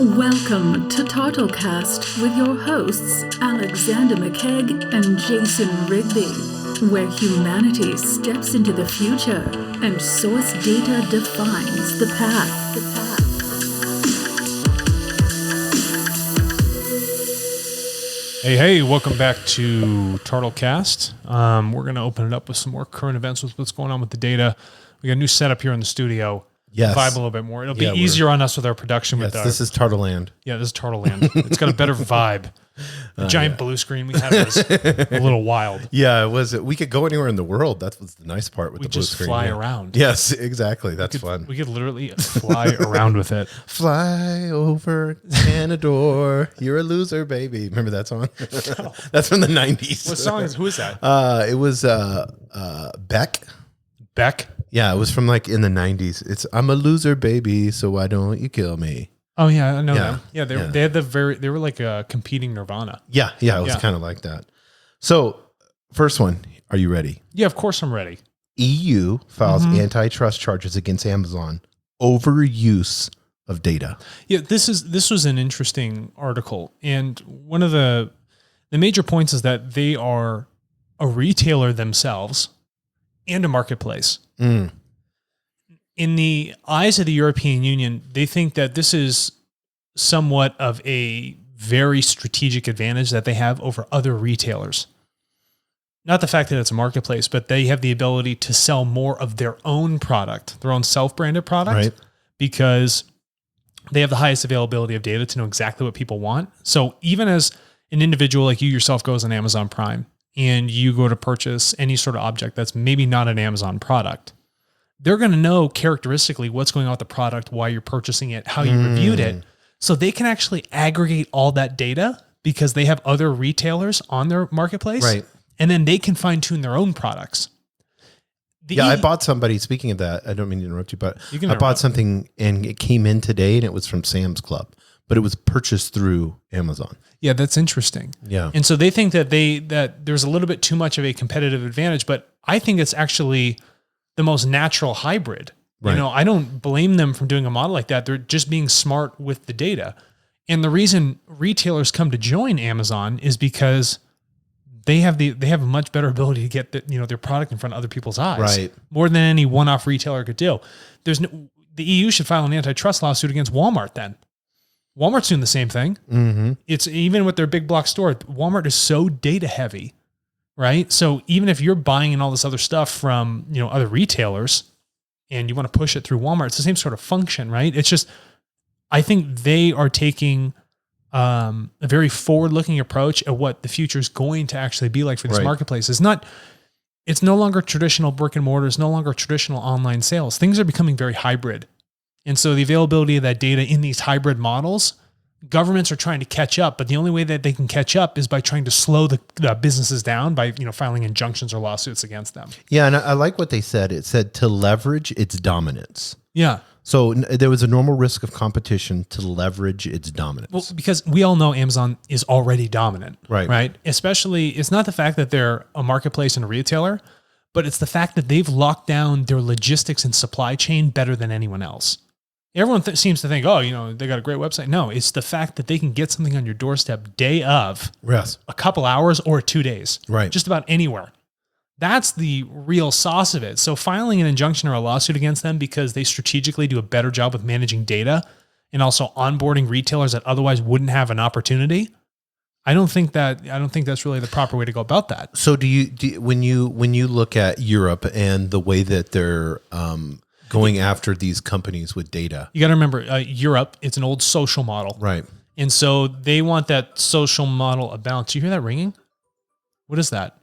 Welcome to TARTLEcast with your hosts Alexander McCaig and Jason Rigby, where humanity steps into the future and source data defines the path. Hey, welcome back to TARTLEcast. We're going to open it up with some more current events with what's going on with the data. We got a new setup here in the studio. Yes. Vibe a little bit more. It'll be easier on us with our production. Yes, this is Tartleland. Yeah, this is Tartleland. It's got a better vibe. The giant blue screen we had was a little wild. Yeah, it was. We could go anywhere in the world. That was the nice part with the blue screen. We just fly around. Yes, exactly. That's fun. We could literally fly around with it. Fly over Canador. You're a loser, baby. Remember that song? That's from the 90s. What song is? Who is that? It was Beck. Beck? Yeah, it was from like in the 90s. It's I'm a loser, baby, so why don't you kill me? Oh yeah, I know that. Yeah, they had they were like a competing Nirvana. Yeah, it was kind of like that. So, first one, are you ready? Yeah, of course I'm ready. EU files antitrust charges against Amazon over use of data. Yeah, this was an interesting article, and one of the major points is that they are a retailer themselves and a marketplace. In the eyes of the European Union, they think that this is somewhat of a very strategic advantage that they have over other retailers. Not the fact that it's a marketplace, but they have the ability to sell more of their own product, their own self-branded product, Right. because they have the highest availability of data to know exactly what people want. So even as an individual like you yourself goes on Amazon Prime and you go to purchase any sort of object that's maybe not an Amazon product, they're going to know characteristically what's going on with the product, why you're purchasing it, how you reviewed it. So they can actually aggregate all that data because they have other retailers on their marketplace. Right. And then they can fine tune their own products. I bought somebody, speaking of that, I don't mean to interrupt you, but I bought something and it came in today and it was from Sam's Club, but it was purchased through Amazon. Yeah, that's interesting. Yeah. And so they think that that there's a little bit too much of a competitive advantage, but I think it's actually the most natural hybrid. Right. You know, I don't blame them for doing a model like that. They're just being smart with the data. And the reason retailers come to join Amazon is because they have a much better ability to get their product in front of other people's eyes. Right. More than any one-off retailer could do. The EU should file an antitrust lawsuit against Walmart then. Walmart's doing the same thing. Mm-hmm. It's even with their big block store, Walmart is so data heavy, right? So even if you're buying in all this other stuff from, other retailers and you want to push it through Walmart, it's the same sort of function, right? It's just, I think they are taking a very forward-looking approach at what the future is going to actually be like for this marketplace. It's no longer traditional brick and mortar. It's no longer traditional online sales. Things are becoming very hybrid. And so the availability of that data in these hybrid models, governments are trying to catch up, but the only way that they can catch up is by trying to slow the businesses down by, filing injunctions or lawsuits against them. Yeah, and I like what they said. It said to leverage its dominance. Yeah. So there was a normal risk of competition to leverage its dominance. Well, because we all know Amazon is already dominant, Right. Right? Especially, it's not the fact that they're a marketplace and a retailer, but it's the fact that they've locked down their logistics and supply chain better than anyone else. Everyone seems to think, they got a great website. No, it's the fact that they can get something on your doorstep day of, a couple hours or 2 days, Right. just about anywhere. That's the real sauce of it. So filing an injunction or a lawsuit against them because they strategically do a better job with managing data and also onboarding retailers that otherwise wouldn't have an opportunity, I don't think that's really the proper way to go about that. So do you when you look at Europe and the way that they're going after these companies with data? You got to remember, Europe, it's an old social model. Right. And so they want that social model of balance. You hear that ringing? What is that?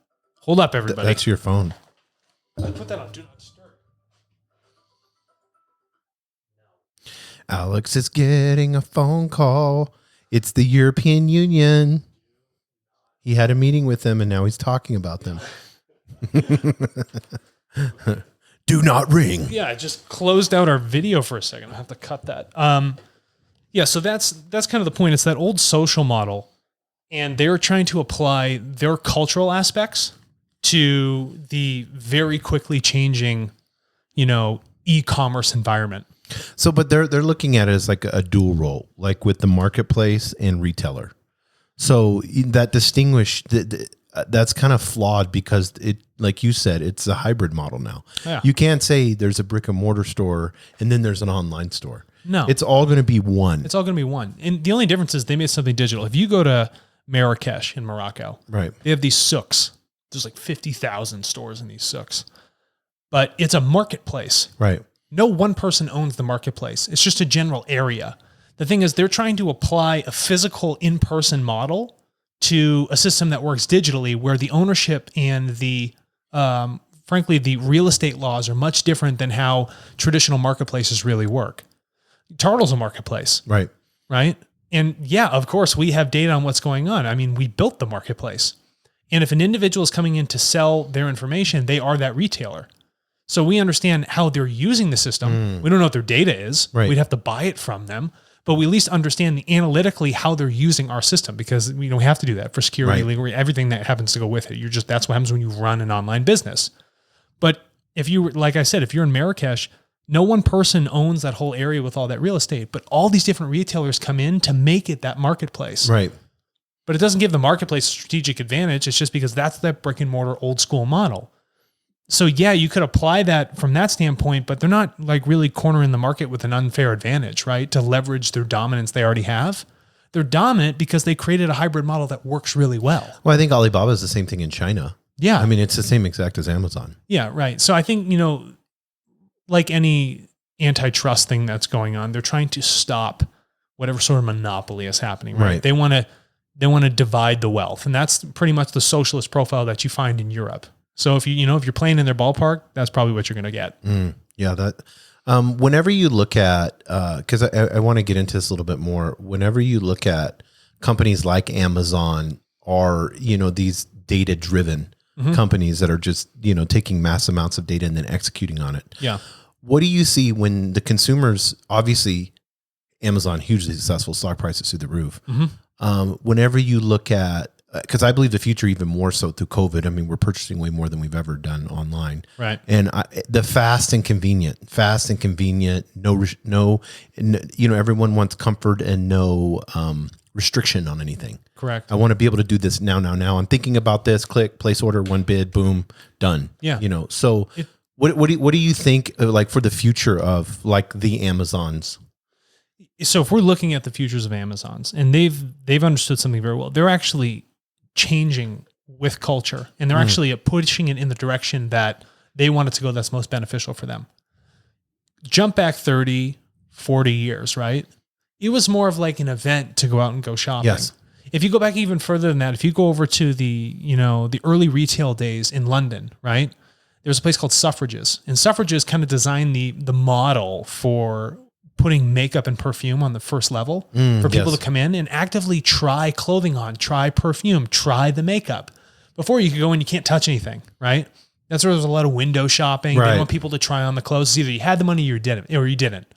Hold up, everybody. That's your phone. Put that on Do Not Disturb. Alex is getting a phone call. It's the European Union. He had a meeting with them and now he's talking about them. Do not ring. Yeah, I just closed out our video for a second. I have to cut that. So that's kind of the point. It's that old social model, and they're trying to apply their cultural aspects to the very quickly changing, e-commerce environment. So, but they're looking at it as like a dual role, like with the marketplace and retailer. So that that's kind of flawed because it, like you said, it's a hybrid model now. Yeah. You can't say there's a brick and mortar store and then there's an online store. No, it's all going to be one. It's all going to be one. And the only difference is they made something digital. If you go to Marrakesh in Morocco, right, they have these souks. There's like 50,000 stores in these souks, but it's a marketplace. Right. No one person owns the marketplace. It's just a general area. The thing is, they're trying to apply a physical in-person model to a system that works digitally, where the ownership and the, frankly, the real estate laws are much different than how traditional marketplaces really work. TARTLE's a marketplace. Right. Right. And yeah, of course, we have data on what's going on. I mean, we built the marketplace. And if an individual is coming in to sell their information, they are that retailer. So we understand how they're using the system. We don't know what their data is. Right. We'd have to buy it from them. But we at least understand analytically how they're using our system, because we have to do that for security, right, legal, everything that happens to go with it. That's what happens when you run an online business. But if you, like I said, if you're in Marrakesh, no one person owns that whole area with all that real estate, but all these different retailers come in to make it that marketplace. Right. But it doesn't give the marketplace a strategic advantage. It's just because that's that brick and mortar old school model. So yeah, you could apply that from that standpoint, but they're not like really cornering the market with an unfair advantage, right? To leverage their dominance they already have. They're dominant because they created a hybrid model that works really well. Well, I think Alibaba is the same thing in China. Yeah. I mean, it's the same exact as Amazon. Yeah, right. So I think, like any antitrust thing that's going on, they're trying to stop whatever sort of monopoly is happening, right? They want to divide the wealth. And that's pretty much the socialist profile that you find in Europe. So if you're playing in their ballpark, that's probably what you're going to get. Yeah. That, whenever you look at, cause I want to get into this a little bit more. Whenever you look at companies like Amazon or, these data driven companies that are just, taking mass amounts of data and then executing on it. Yeah. What do you see when the consumers, obviously Amazon, hugely successful, stock prices through the roof. Whenever you look at, because I believe the future even more so through COVID. I mean, we're purchasing way more than we've ever done online. Right. And the fast and convenient, no, everyone wants comfort and no restriction on anything. Correct. I want to be able to do this now. I'm thinking about this, click, place order, one bid, boom, done. Yeah. So what do you think like for the future of like the Amazons? So if we're looking at the futures of Amazons, and they've understood something very well, they're actually changing with culture, and they're actually pushing it in the direction that they want it to go that's most beneficial for them. Jump back 30, 40 years, right? It was more of like an event to go out and go shopping. Yes. If you go back even further than that, if you go over to the early retail days in London, right? There was a place called Suffrages, and Suffrages kind of designed the model for putting makeup and perfume on the first level for people to come in and actively try clothing on, try perfume, try the makeup. Before you could go in, you can't touch anything, right? That's where there's a lot of window shopping. Right. They want people to try on the clothes. It's either you had the money or you didn't.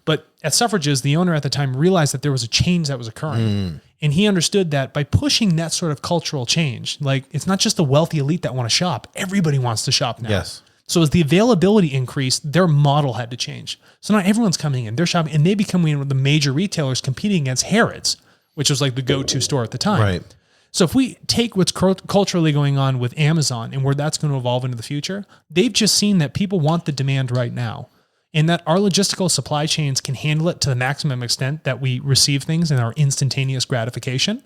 But at Suffrages, the owner at the time realized that there was a change that was occurring. And he understood that by pushing that sort of cultural change, like it's not just the wealthy elite that want to shop. Everybody wants to shop now. Yes. So as the availability increased, their model had to change. So now everyone's coming in, they're shopping, and they become one of the major retailers competing against Harrods, which was like the go-to store at the time. Right. So if we take what's culturally going on with Amazon and where that's going to evolve into the future, they've just seen that people want the demand right now, and that our logistical supply chains can handle it to the maximum extent that we receive things in our instantaneous gratification.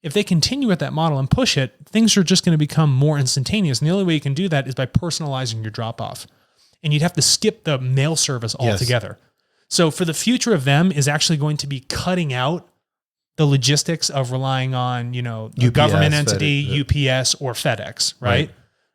If they continue with that model and push it, things are just going to become more instantaneous. And the only way you can do that is by personalizing your drop-off. And you'd have to skip the mail service altogether. Yes. So for the future of them is actually going to be cutting out the logistics of relying on, a government entity, UPS or FedEx, right?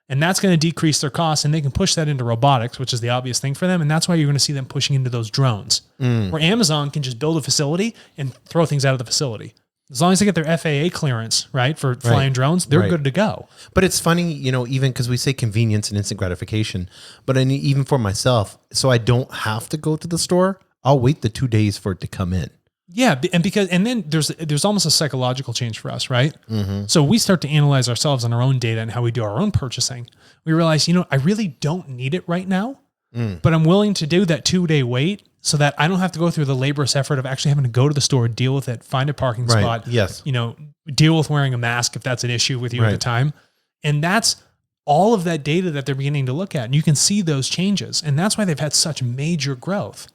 And that's going to decrease their costs, and they can push that into robotics, which is the obvious thing for them. And that's why you're going to see them pushing into those drones, where Amazon can just build a facility and throw things out of the facility. As long as they get their FAA clearance, right, for flying drones, they're good to go. But it's funny, even because we say convenience and instant gratification, but even for myself, so I don't have to go to the store, I'll wait the 2 days for it to come in. Yeah, and then there's almost a psychological change for us, right? So we start to analyze ourselves on our own data and how we do our own purchasing. We realize, I really don't need it right now, but I'm willing to do that 2-day wait so that I don't have to go through the laborious effort of actually having to go to the store, deal with it, find a parking spot. Yes. Deal with wearing a mask if that's an issue with you at the time. And that's all of that data that they're beginning to look at. And you can see those changes. And that's why they've had such major growth.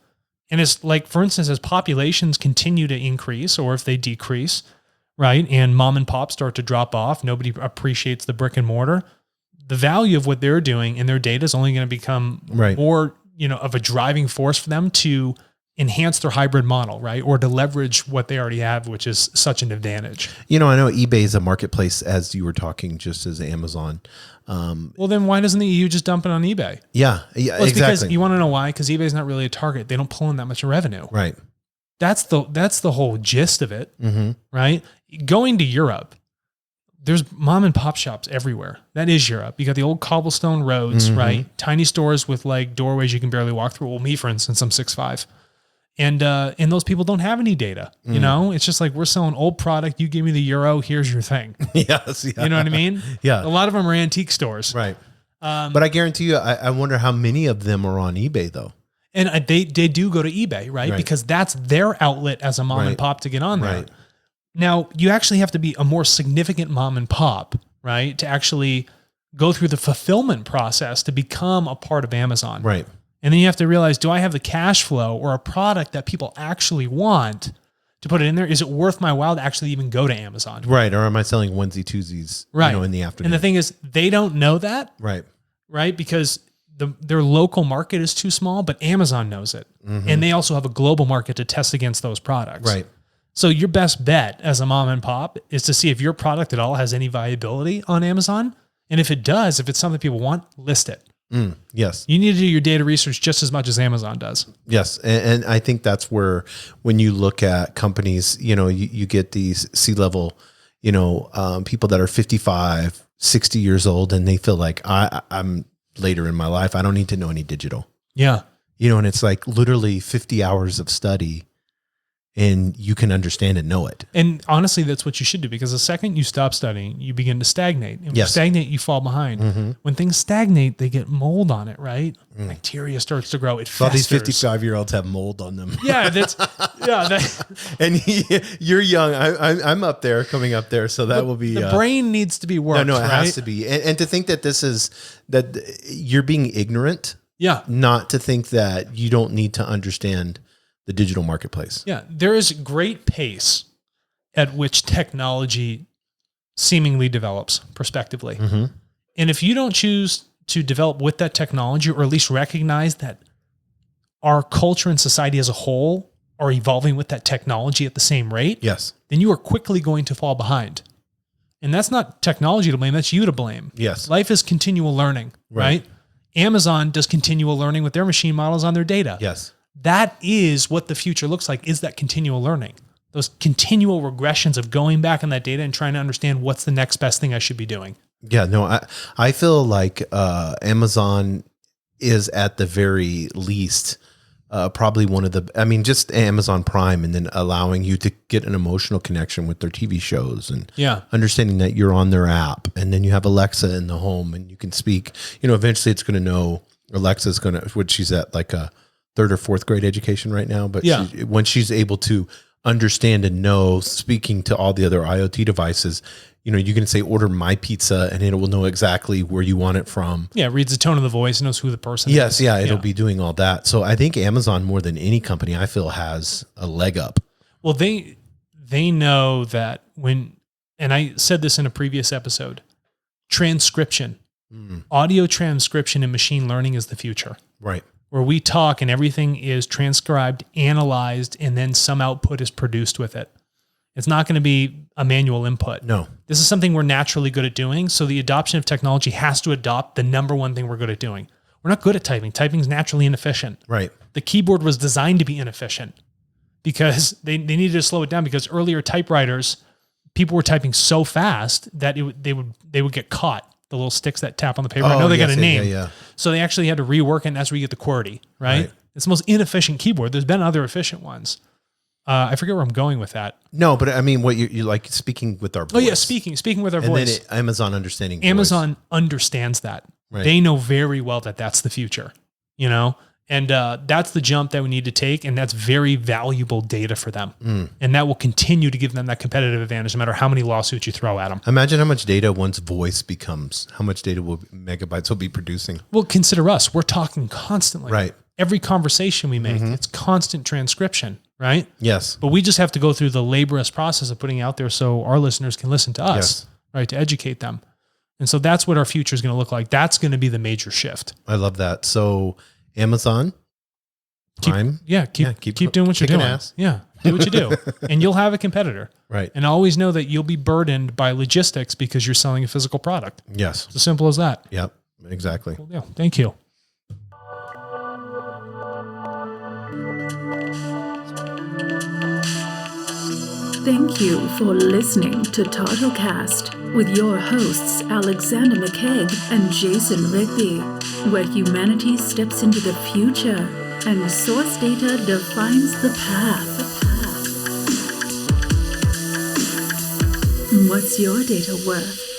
And it's like, for instance, as populations continue to increase or if they decrease, right, and mom and pop start to drop off, nobody appreciates the brick and mortar, the value of what they're doing and their data is only going to become more, of a driving force for them to enhance their hybrid model, right? Or to leverage what they already have, which is such an advantage. I know eBay is a marketplace, as you were talking, just as Amazon. Well, then why doesn't the EU just dump it on eBay? Yeah, well, it's because you want to know why? Because eBay is not really a target. They don't pull in that much revenue. Right. That's the whole gist of it, right? Going to Europe, there's mom and pop shops everywhere. That is Europe. You got the old cobblestone roads, right? Tiny stores with like doorways you can barely walk through. Well, me, for instance, I'm 6'5". And those people don't have any data, it's just like, we're selling old product. You give me the euro, here's your thing. Yes. Yeah. You know what I mean? Yeah. A lot of them are antique stores. Right. But I guarantee you, I wonder how many of them are on eBay though. And they do go to eBay, right? Because that's their outlet as a mom and pop to get on there. Right. Now, you actually have to be a more significant mom and pop, right? To actually go through the fulfillment process to become a part of Amazon. Right. And then you have to realize, do I have the cash flow or a product that people actually want to put it in there? Is it worth my while to actually even go to Amazon? Right. Or am I selling onesie twosies, in the afternoon? And the thing is, they don't know that. Right. Right. Because their local market is too small, but Amazon knows it. And they also have a global market to test against those products. Right. So your best bet as a mom and pop is to see if your product at all has any viability on Amazon. And if it does, if it's something people want, list it. Yes. You need to do your data research just as much as Amazon does. Yes. And I think that's where, when you look at companies, you get these C-level, people that are 55, 60 years old, and they feel like I'm later in my life. I don't need to know any digital. Yeah. And it's like literally 50 hours of study and you can understand and know it. And honestly, that's what you should do, because the second you stop studying, you begin to stagnate. And when you stagnate, you fall behind. When things stagnate, they get mold on it, right? Bacteria starts to grow. It festers. All these 55-year-olds have mold on them. Yeah, and you're young. I'm up there, coming up there, so that will be. The brain needs to be worked. No, it has to be. And to think that that you're being ignorant. Yeah. Not to think that you don't need to understand the digital marketplace. Yeah. There is great pace at which technology seemingly develops prospectively. And if you don't choose to develop with that technology, or at least recognize that our culture and society as a whole are evolving with that technology at the same rate, then you are quickly going to fall behind. And that's not technology to blame, that's you to blame. Yes. Life is continual learning, right? Amazon does continual learning with their machine models on their data. Yes. That is what the future looks like, is that continual learning. Those continual regressions of going back on that data and trying to understand what's the next best thing I should be doing. Yeah, no, I feel like Amazon is at the very least probably one of the, just Amazon Prime, and then allowing you to get an emotional connection with their TV shows, and understanding that you're on their app, and then you have Alexa in the home and you can speak, eventually it's going to know, Alexa's going to, what she's at like a 3rd or 4th grade education right now. But when she's able to understand and know, speaking to all the other IoT devices, you can say, order my pizza, and it will know exactly where you want it from. Yeah. It reads the tone of the voice, knows who the person is. Yes. Yeah. It'll be doing all that. So I think Amazon, more than any company, I feel, has a leg up. Well, they know that and I said this in a previous episode, transcription, audio transcription and machine learning is the future. Right. Where we talk and everything is transcribed, analyzed, and then some output is produced with it. It's not going to be a manual input. No. This is something we're naturally good at doing. So the adoption of technology has to adopt the number one thing we're good at doing. We're not good at typing. Typing is naturally inefficient. Right. The keyboard was designed to be inefficient because they needed to slow it down, because earlier typewriters, people were typing so fast that they would get caught. The little sticks that tap on the paper. I know they got a name. Yeah. So they actually had to rework it, and that's where you get the QWERTY, right? It's the most inefficient keyboard. There's been other efficient ones. I forget where I'm going with that. No, but what you like, speaking with our voice. Oh yeah, speaking with our voice. And then Amazon understanding voice. Amazon understands that. Right. They know very well that that's the future. you know? And that's the jump that we need to take. And that's very valuable data for them. And that will continue to give them that competitive advantage no matter how many lawsuits you throw at them. Imagine how much data one's voice becomes, how much data megabytes will be producing. Well, consider us. We're talking constantly. Right. Every conversation we make, it's constant transcription, right? Yes. But we just have to go through the laborious process of putting it out there so our listeners can listen to us, right? To educate them. And so that's what our future is going to look like. That's going to be the major shift. I love that. So Amazon Prime. Keep doing what you're doing. Ass. Yeah. Do what you do. And you'll have a competitor. Right. And always know that you'll be burdened by logistics because you're selling a physical product. Yes. It's as simple as that. Yep. Exactly. Cool deal. Thank you. Thank you for listening to TARTLEcast with your hosts Alexander McCaig and Jason Rigby, where humanity steps into the future and source data defines the path. What's your data worth?